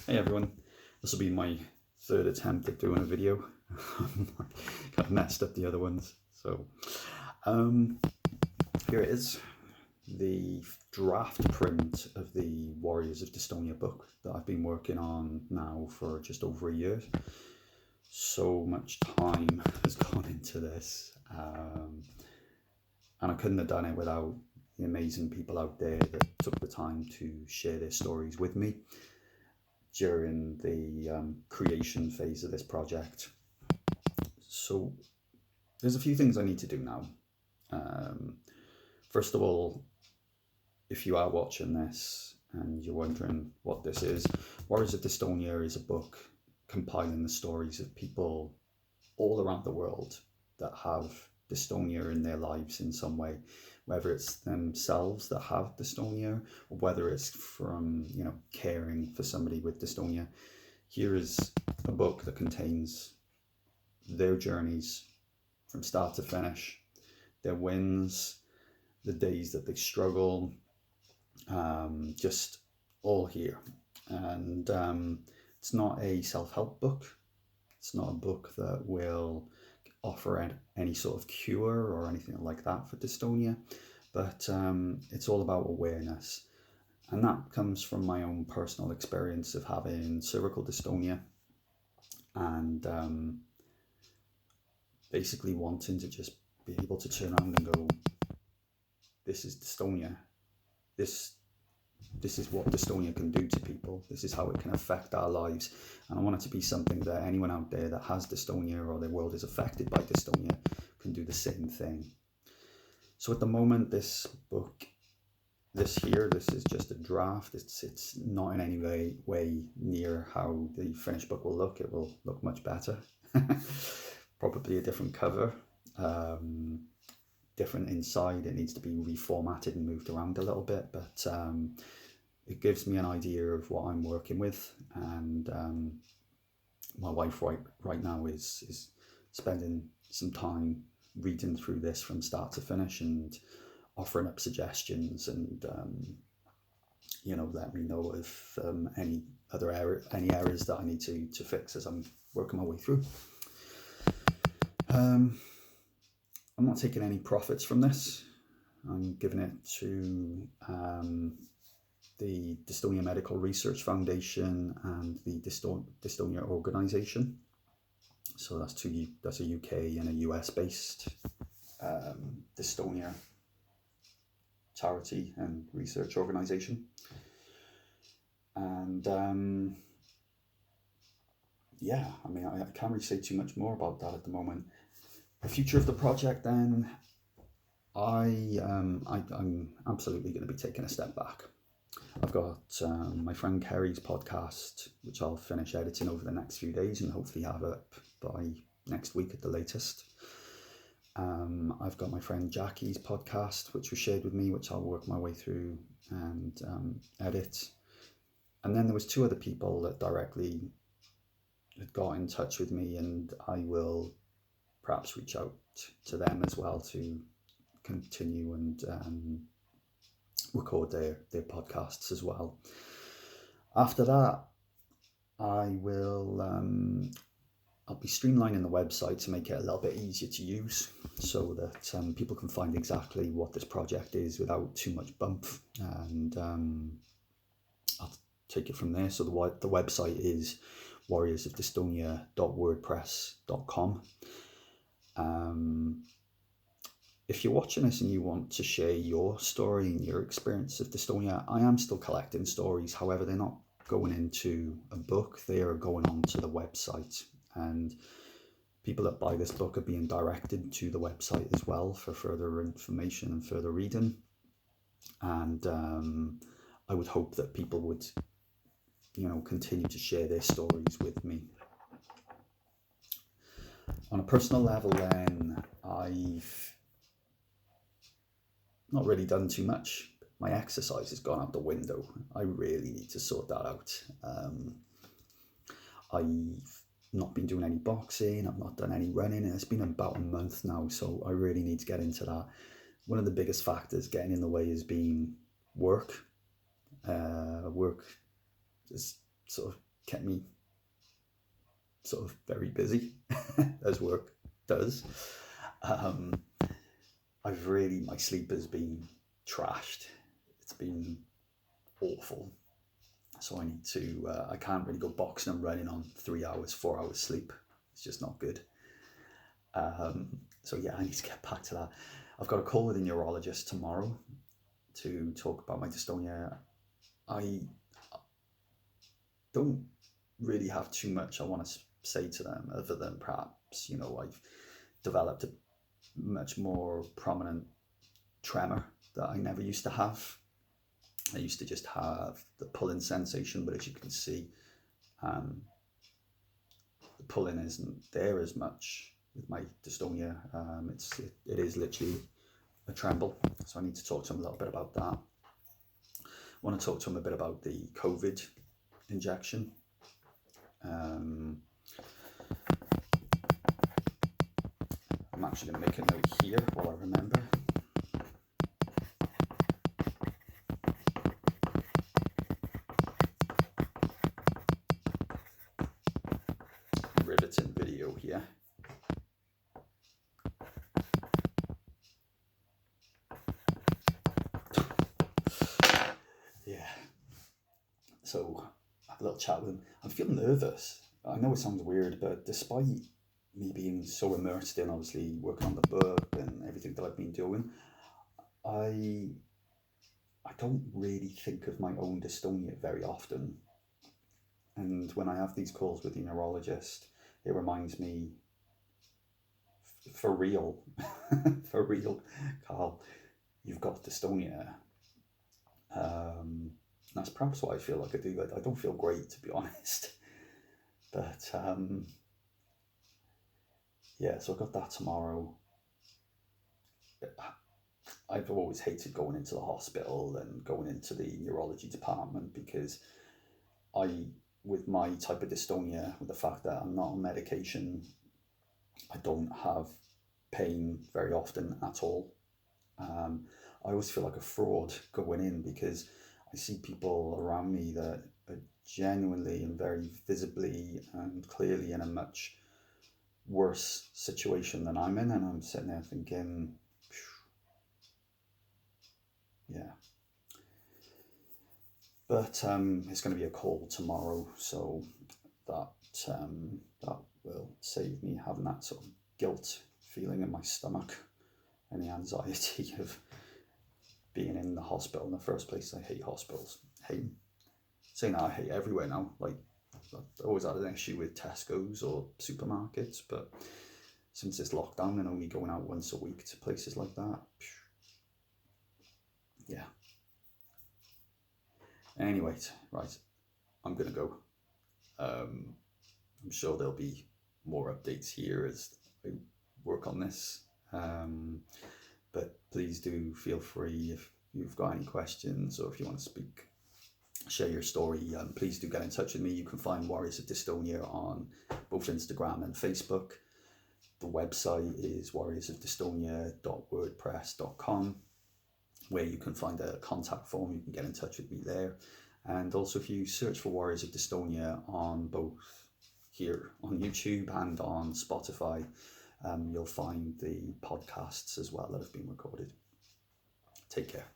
Hey everyone, this will be my third attempt at doing a video. Kind of messed up the other ones. So um, here it is, the draft print of the Warriors of Dystonia book that I've been working on now for just over a year. So much time has gone into this, and I couldn't have done it without the amazing people out there that took the time to share their stories with me during the creation phase of this project. So there's a few things I need to do now. First of all, if you are watching this and you're wondering what this is, Warriors of Dystonia is a book compiling the stories of people all around the world that have dystonia in their lives in some way, whether it's themselves that have dystonia or whether it's from caring for somebody with dystonia. Here is a book that contains their journeys from start to finish, their wins, the days that they struggle, just all here. And it's not a self-help book. It's not a book that will offer any sort of cure or anything like that for dystonia, but it's all about awareness. And that comes from my own personal experience of having cervical dystonia and basically wanting to just be able to turn around and go, this is dystonia. This is what dystonia can do to people. This is how it can affect our lives. And I want it to be something that anyone out there that has dystonia or their world is affected by dystonia can do the same thing. So at the moment, this book, this is just a draft. It's not in any way near how the finished book will look. It will look much better. Probably a different cover, different inside. It needs to be reformatted and moved around a little bit, but it gives me an idea of what I'm working with. And my wife right now is spending some time reading through this from start to finish and offering up suggestions and let me know if any areas that I need to fix as I'm working my way through. I'm not taking any profits from this. I'm giving it to the Dystonia Medical Research Foundation and the Dystonia Organisation. So that's a UK and a US based dystonia charity and research organisation. And I can't really say too much more about that at the moment. The future of the project, then, I'm absolutely going to be taking a step back. I've got my friend Kerry's podcast, which I'll finish editing over the next few days and hopefully have it up by next week at the latest. I've got my friend Jackie's podcast, which was shared with me, which I'll work my way through and edit. And then there was 2 other people that directly had got in touch with me, and I will perhaps reach out to them as well to continue and record their podcasts as well. After that, I'll be streamlining the website to make it a little bit easier to use so that people can find exactly what this project is without too much bump, and I'll take it from there. So the website is warriorsofdystonia.wordpress.com. If you're watching this and you want to share your story and your experience of dystonia, I am still collecting stories. However, they're not going into a book. They are going onto the website. And people that buy this book are being directed to the website as well for further information and further reading. And I would hope that people would, continue to share their stories with me. On a personal level, then, I've not really done too much. My exercise has gone out the window. I really need to sort that out. I've not been doing any boxing. I've not done any running. It's been about a month now, so I really need to get into that. One of the biggest factors getting in the way has been work. Work has sort of kept me sort of very busy, as work does. My sleep has been trashed. It's been awful. So I need to, I can't really go boxing and running on 3 hours, 4 hours sleep. It's just not good. So yeah, I need to get back to that. I've got a call with a neurologist tomorrow to talk about my dystonia. I don't really have too much I want to say to them, other than perhaps, I've developed a much more prominent tremor that I never used to have. I used to just have the pulling sensation, but as you can see, the pulling isn't there as much with my dystonia. It is literally a tremble. So I need to talk to him a little bit about that. I want to talk to him a bit about the COVID injection. I'm actually going to make a note here while I remember. Riveting video here. Yeah. So I have a little chat with him. I'm feeling nervous. I know it sounds weird, but despite me being so immersed in obviously working on the book and everything that I've been doing, I don't really think of my own dystonia very often. And when I have these calls with the neurologist, it reminds me, for real, for real, Carl, you've got dystonia. That's perhaps what I feel like I do. I don't feel great, to be honest. But yeah, so I've got that tomorrow. I've always hated going into the hospital and going into the neurology department because with my type of dystonia, with the fact that I'm not on medication, I don't have pain very often at all. I always feel like a fraud going in because I see people around me that are genuinely and very visibly and clearly in a much worse situation than I'm in, and I'm sitting there thinking, yeah. But it's going to be a call tomorrow, so that will save me having that sort of guilt feeling in my stomach and the anxiety of being in the hospital in the first place. I hate hospitals. Saying that, I hate everywhere now. Like, I've always had an issue with Tesco's or supermarkets, but since this lockdown and only going out once a week to places like that, yeah. Anyway, right, I'm gonna go. I'm sure there'll be more updates here as I work on this. But please do feel free if you've got any questions or if you want to speak, share your story. Please do get in touch with me. You can find Warriors of Dystonia on both Instagram and Facebook. The website is warriorsofdystonia.wordpress.com, where you can find a contact form. You can get in touch with me there. And also, if you search for Warriors of Dystonia on both here on YouTube and on Spotify, you'll find the podcasts as well that have been recorded. Take care.